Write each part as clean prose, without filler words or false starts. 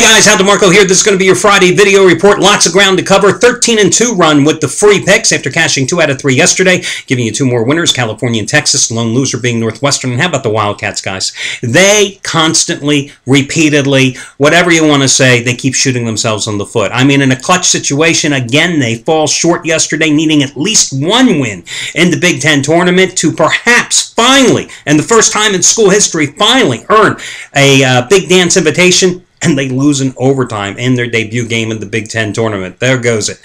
guys, Hal DeMarco here. This is going to be your Friday video report. Lots of ground to cover. 13-2 run with the free picks after cashing 2 out of 3 yesterday. Giving you 2 more winners, California and Texas. Lone loser being Northwestern. And how about the Wildcats, guys? They constantly, repeatedly, whatever you want to say, they keep shooting themselves in the foot. I mean, in a clutch situation, again, they fall short yesterday, needing at least 1 win in the Big Ten tournament to perhaps finally, and the first time in school history, finally earn a Big Dance invitation. And they lose in overtime in their debut game in the Big Ten tournament. There goes it.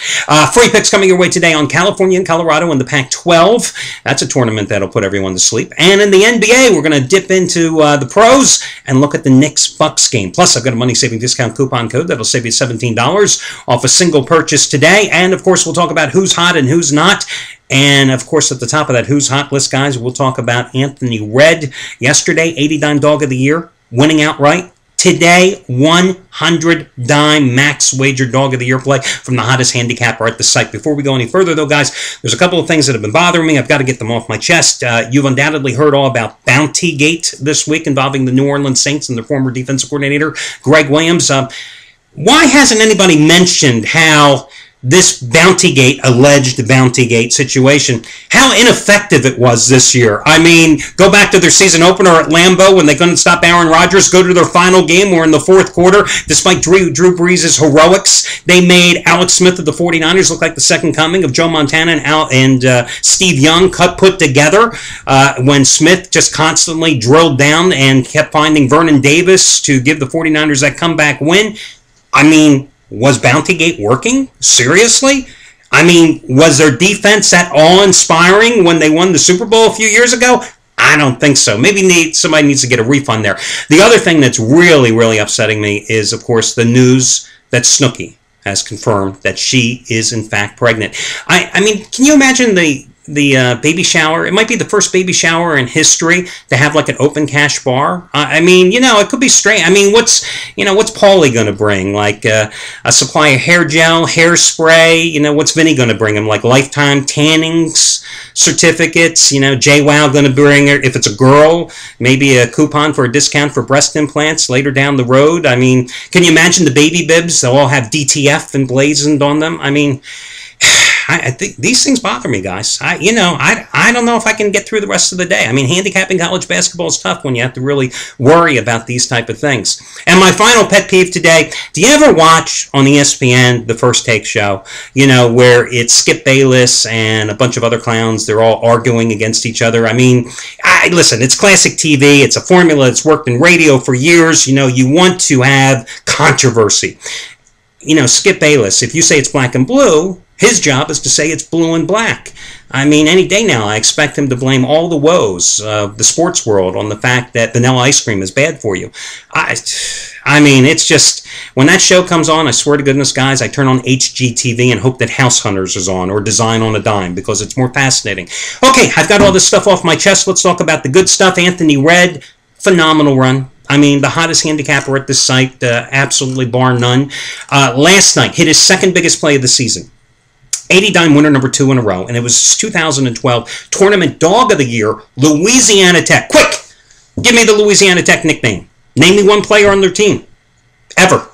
Free picks coming your way today on California and Colorado in the Pac-12. That's a tournament that'll put everyone to sleep. And in the NBA, we're going to dip into the pros and look at the Knicks-Bucks game. Plus, I've got a money-saving discount coupon code that'll save you $17 off a single purchase today. And, of course, we'll talk about who's hot and who's not. And, of course, at the top of that Who's Hot list, guys, we'll talk about Anthony Redd. Yesterday, 80-dime dog of the year, winning outright. Today, 100-dime max wager dog of the year play from the hottest handicapper at the site. Before we go any further, though, guys, there's a couple of things that have been bothering me. I've got to get them off my chest. You've undoubtedly heard all about Bounty Gate this week involving the New Orleans Saints and their former defensive coordinator, Greg Williams. Why hasn't anybody mentioned how this alleged Bounty Gate situation, how ineffective it was this year? I mean, go back to their season opener at Lambeau when they couldn't stop Aaron Rodgers, go to their final game where in the fourth quarter, despite Drew Brees' heroics, they made Alex Smith of the 49ers look like the second coming of Joe Montana and Steve Young put together when Smith just constantly drilled down and kept finding Vernon Davis to give the 49ers that comeback win. I mean, was Bounty Gate working? Seriously? I mean, was their defense that awe-inspiring when they won the Super Bowl a few years ago? I don't think so. Maybe somebody needs to get a refund there. The other thing that's really, really upsetting me is, of course, the news that Snooki has confirmed that she is, in fact, pregnant. I mean, can you imagine the baby shower? It might be the first baby shower in history to have like an open cash bar. I mean, you know, it could be strange. I mean, what's Paulie going to bring? Like a supply of hair gel, hairspray. You know, what's Vinny going to bring him? Like lifetime tanning certificates. You know, JWoww going to bring her, if it's a girl, maybe a coupon for a discount for breast implants later down the road. I mean, can you imagine the baby bibs? They'll all have DTF emblazoned on them. I mean, I think these things bother me, guys. I don't know if I can get through the rest of the day. I mean, handicapping college basketball is tough when you have to really worry about these type of things. And my final pet peeve today, do you ever watch on ESPN the First Take show, you know, where it's Skip Bayless and a bunch of other clowns, they're all arguing against each other? I mean, listen, it's classic TV. It's a formula that's worked in radio for years. You know, you want to have controversy. You know, Skip Bayless, if you say it's black and blue, his job is to say it's blue and black. I mean, any day now, I expect him to blame all the woes of the sports world on the fact that vanilla ice cream is bad for you. I mean, it's just, when that show comes on, I swear to goodness, guys, I turn on HGTV and hope that House Hunters is on or Design on a Dime because it's more fascinating. Okay, I've got all this stuff off my chest. Let's talk about the good stuff. Anthony Redd, phenomenal run. I mean, the hottest handicapper at this site, absolutely bar none. Last night, hit his second biggest play of the season. 80-dime winner number 2 in a row, and it was 2012 Tournament Dog of the Year, Louisiana Tech. Quick! Give me the Louisiana Tech nickname. Name me one player on their team. Ever.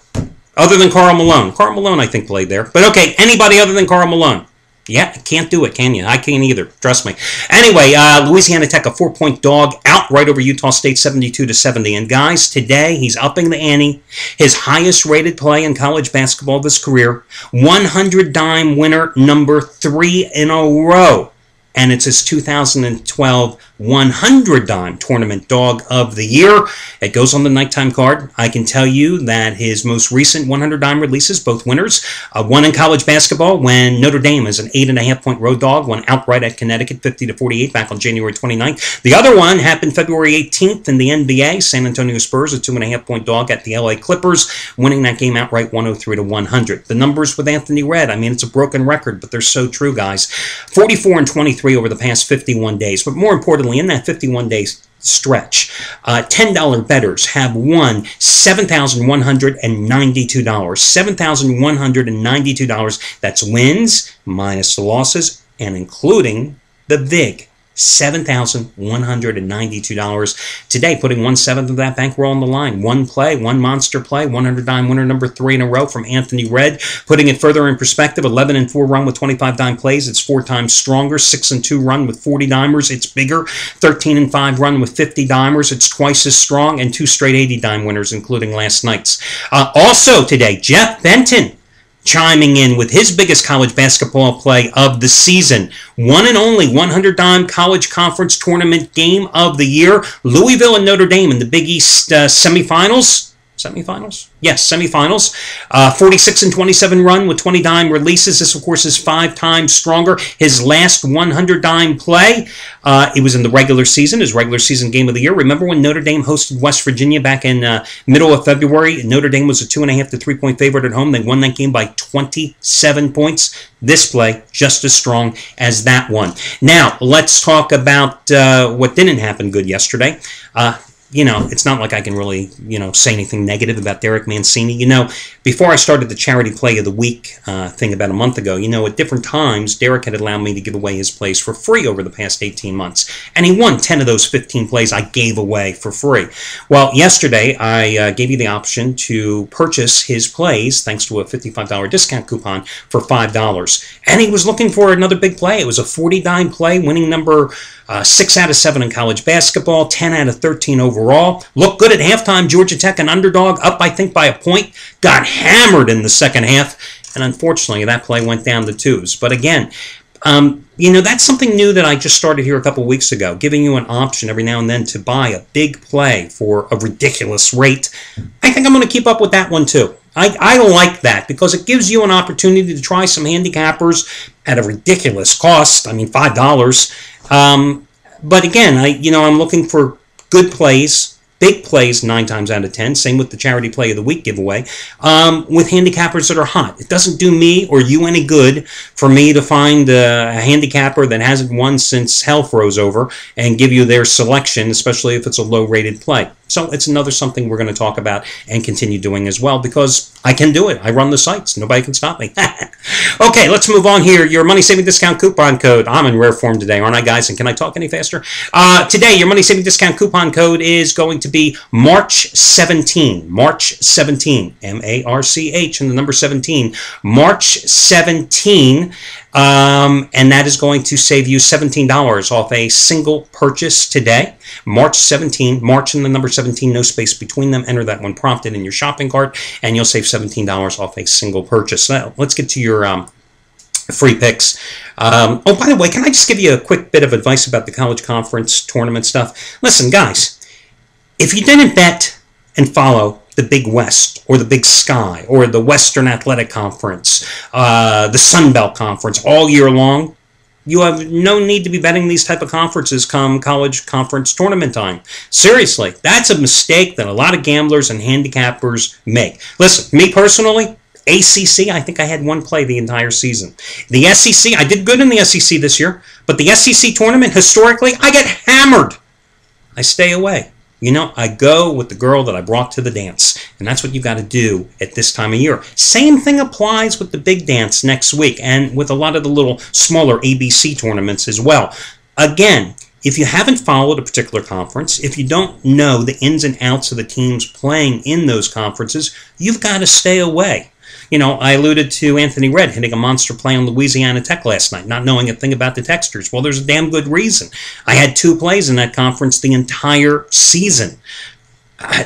Other than Karl Malone. Karl Malone, I think, played there. But okay, anybody other than Karl Malone. Yeah, can't do it, can you? I can't either. Trust me. Anyway, Louisiana Tech, a 4-point dog, outright over Utah State, 72-70. And guys, today he's upping the ante. His highest-rated play in college basketball of his career, 100-dime winner number 3 in a row. And it's his 2012 100-dime Tournament Dog of the Year. It goes on the nighttime card. I can tell you that his most recent 100-dime releases, both winners, one in college basketball when Notre Dame is an 8.5-point road dog, won outright at Connecticut 50-48 back on January 29th. The other one happened February 18th in the NBA. San Antonio Spurs, a 2.5-point dog at the LA Clippers, winning that game outright 103-100. The numbers with Anthony Redd, I mean, it's a broken record, but they're so true, guys. 44-23 over the past 51 days. But more importantly, in that 51-day stretch, $10 bettors have won $7,192. $7,192. That's wins minus the losses and including the VIG. $7,192. Today, putting 1/7 of that bankroll on the line. One play, one monster play, 100-dime winner number 3 in a row from Anthony Red. Putting it further in perspective, 11-4 run with 25-dime plays. It's 4 times stronger. 6-2 run with 40-dimers. It's bigger. 13-5 run with 50-dimers. It's twice as strong. And 2 straight 80-dime winners, including last night's. Also today, Jeff Benton chiming in with his biggest college basketball play of the season. One and only 100-dime college conference tournament game of the year. Louisville and Notre Dame in the Big East semifinals. Semifinals? Yes, semifinals. 46-27 run with 20-dime releases. This, of course, is 5 times stronger. His last 100-dime play, it was in the regular season, his regular season game of the year. Remember when Notre Dame hosted West Virginia back in middle of February? Notre Dame was a 2.5 to 3-point favorite at home. They won that game by 27 points. This play, just as strong as that one. Now, let's talk about what didn't happen good yesterday. It's not like I can really, say anything negative about Derek Mancini. Before I started the Charity Play of the Week thing about a month ago, at different times, Derek had allowed me to give away his plays for free over the past 18 months. And he won 10 of those 15 plays I gave away for free. Well, yesterday, I gave you the option to purchase his plays, thanks to a $55 discount coupon, for $5. And he was looking for another big play. It was a 40-dime play, winning number 6 out of 7 in college basketball, 10 out of 13 overall. Looked good at halftime. Georgia Tech, an underdog, up, I think, by a point. Got hammered in the second half. And unfortunately, that play went down to 2s. But again, that's something new that I just started here a couple weeks ago, giving you an option every now and then to buy a big play for a ridiculous rate. I think I'm going to keep up with that one, too. I like that because it gives you an opportunity to try some handicappers at a ridiculous cost. I mean, $5. But again, I'm looking for good plays, big plays 9 times out of 10. Same with the Charity Play of the Week giveaway, with handicappers that are hot. It doesn't do me or you any good for me to find a handicapper that hasn't won since hell froze over and give you their selection, especially if it's a low-rated play. So it's another something we're going to talk about and continue doing as well because I can do it. I run the sites. Nobody can stop me. Okay, let's move on here. Your money-saving discount coupon code. I'm in rare form today, aren't I, guys? And can I talk any faster? Today, your money-saving discount coupon code is going to be March 17. March 17. M-A-R-C-H and the number 17. March 17. And that is going to save you $17 off a single purchase today. March 17, March and the number 17, no space between them. Enter that when prompted in your shopping cart, and you'll save $17 off a single purchase. Now, let's get to your free picks. By the way, can I just give you a quick bit of advice about the college conference tournament stuff? Listen, guys, if you didn't bet and follow the Big West or the Big Sky or the Western Athletic Conference, the Sun Belt Conference all year long, you have no need to be betting these type of conferences come college conference tournament time. Seriously, that's a mistake that a lot of gamblers and handicappers make. Listen, me personally, ACC, I think I had 1 play the entire season. The SEC, I did good in the SEC this year, but the SEC tournament, historically, I get hammered. I stay away. I go with the girl that I brought to the dance. And that's what you got to do at this time of year. Same thing applies with the big dance next week and with a lot of the little smaller ABC tournaments as well. Again, if you haven't followed a particular conference, if you don't know the ins and outs of the teams playing in those conferences, you've got to stay away. I alluded to Anthony Red hitting a monster play on Louisiana Tech last night, not knowing a thing about the Techsters. Well, there's a damn good reason. I had 2 plays in that conference the entire season.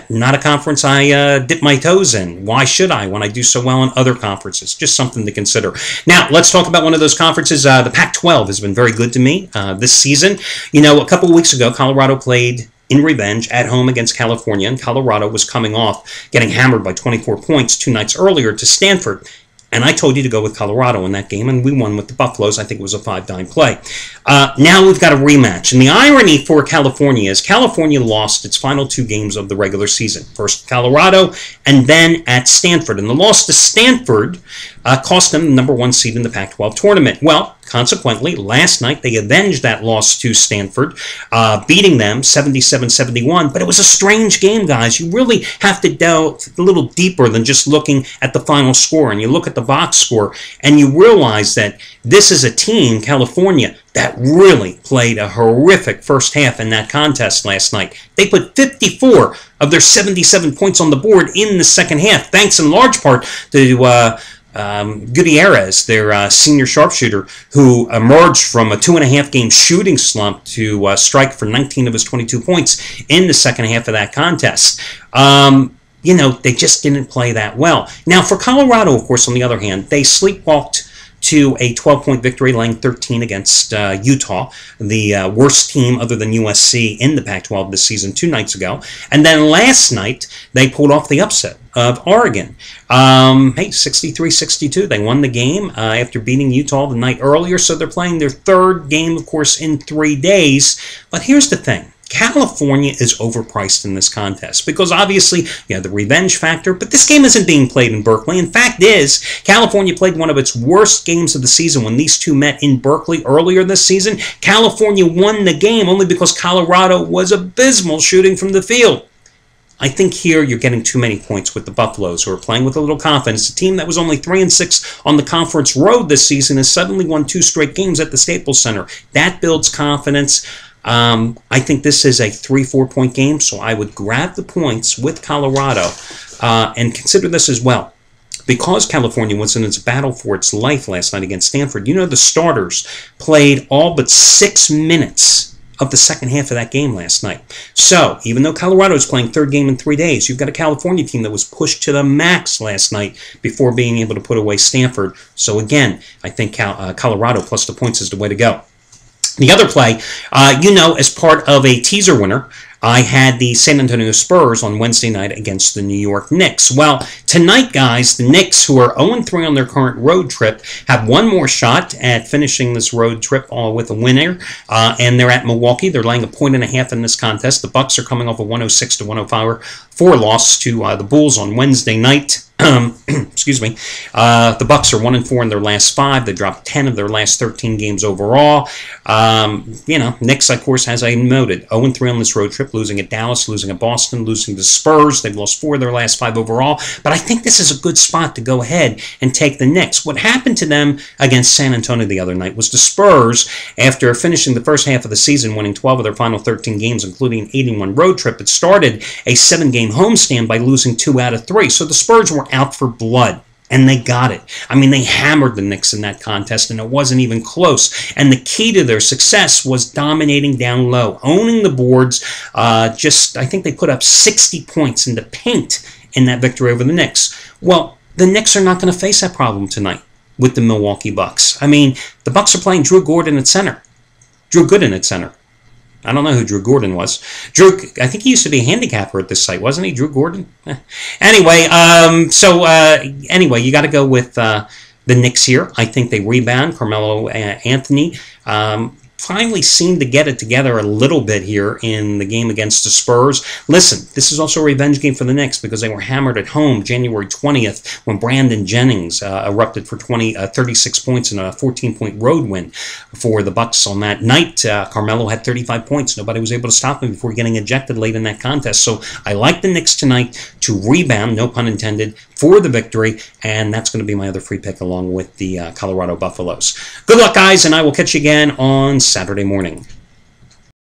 Not a conference I dip my toes in. Why should I when I do so well in other conferences? Just something to consider. Now, let's talk about one of those conferences. The Pac-12 has been very good to me this season. A couple of weeks ago, Colorado played in revenge at home against California, and Colorado was coming off getting hammered by 24 points 2 nights earlier to Stanford. And I told you to go with Colorado in that game, and we won with the Buffaloes. I think it was a 5-dime play. Now we've got a rematch. And the irony for California is California lost its final 2 games of the regular season. First Colorado, and then at Stanford. And the loss to Stanford cost them the number 1 seed in the Pac-12 tournament. Well, consequently, last night they avenged that loss to Stanford, beating them 77-71. But it was a strange game, guys. You really have to delve a little deeper than just looking at the final score. And you look at the box score, and you realize that this is a team, California, that really played a horrific first half in that contest last night. They put 54 of their 77 points on the board in the second half, thanks in large part to Gutierrez, their senior sharpshooter, who emerged from a 2.5 game shooting slump to strike for 19 of his 22 points in the second half of that contest. You know, they just didn't play that well. Now, for Colorado, of course, on the other hand, they sleepwalked to a 12-point victory, laying 13 against Utah, the worst team other than USC in the Pac-12 this season 2 nights ago. And then last night, they pulled off the upset of Oregon. Hey, 63-62. They won the game after beating Utah the night earlier, so they're playing their third game, of course, in 3 days. But here's the thing. California is overpriced in this contest because obviously you have the revenge factor, but this game isn't being played in Berkeley. In fact is, California played one of its worst games of the season when these two met in Berkeley earlier this season. California won the game only because Colorado was abysmal shooting from the field. I think here you're getting too many points with the Buffaloes, who are playing with a little confidence. A team that was only 3-6 on the conference road this season has suddenly won 2 straight games at the Staples Center. That builds confidence. I think this is a 3-4 point game, so I would grab the points with Colorado and consider this as well. Because California was in its battle for its life last night against Stanford, you know the starters played all but 6 minutes of the second half of that game last night. So, even though Colorado is playing third game in 3 days, you've got a California team that was pushed to the max last night before being able to put away Stanford. So again, I think Colorado plus the points is the way to go. The other play, you know, as part of a teaser winner, I had the San Antonio Spurs on Wednesday night against the New York Knicks. Well, tonight, guys, the Knicks, who are 0-3 on their current road trip, have one more shot at finishing this road trip with a winner, and they're at Milwaukee. They're laying 1.5 in this contest. The Bucks are coming off a 106-104 loss to the Bulls on Wednesday night. Excuse me. The Bucks are 1-4 in their last 5. They dropped 10 of their last 13 games overall. You know, Knicks, of course, as I noted, 0-3 on this road trip, losing at Dallas, losing at Boston, losing to Spurs. They've lost 4 of their last 5 overall. But I think this is a good spot to go ahead and take the Knicks. What happened to them against San Antonio the other night was the Spurs, after finishing the first half of the season, winning 12 of their final 13 games, including an 81 road trip, it started a 7-game homestand by losing 2 out of 3. So the Spurs were out for blood, and they got it. I mean, they hammered the Knicks in that contest, and it wasn't even close. And the key to their success was dominating down low, owning the boards. I think they put up 60 points in the paint in that victory over the Knicks. Well, the Knicks are not going to face that problem tonight with the Milwaukee Bucks. I mean, the Bucks are playing Drew Gordon at center. Drew Gooden at center. I don't know who Drew Gordon was. Drew, I think he used to be a handicapper at this site, wasn't he, Drew Gordon? Anyway, anyway, you got to go with the Knicks here. I think they rebound. Carmelo Anthony finally seemed to get it together a little bit here in the game against the Spurs. Listen, this is also a revenge game for the Knicks because they were hammered at home January 20th when Brandon Jennings erupted for 36 points in a 14-point road win for the Bucks on that night. Carmelo had 35 points. Nobody was able to stop him before getting ejected late in that contest. So I like the Knicks tonight to rebound, no pun intended, for the victory, and that's going to be my other free pick along with the Colorado Buffaloes. Good luck, guys, and I will catch you again on Saturday morning.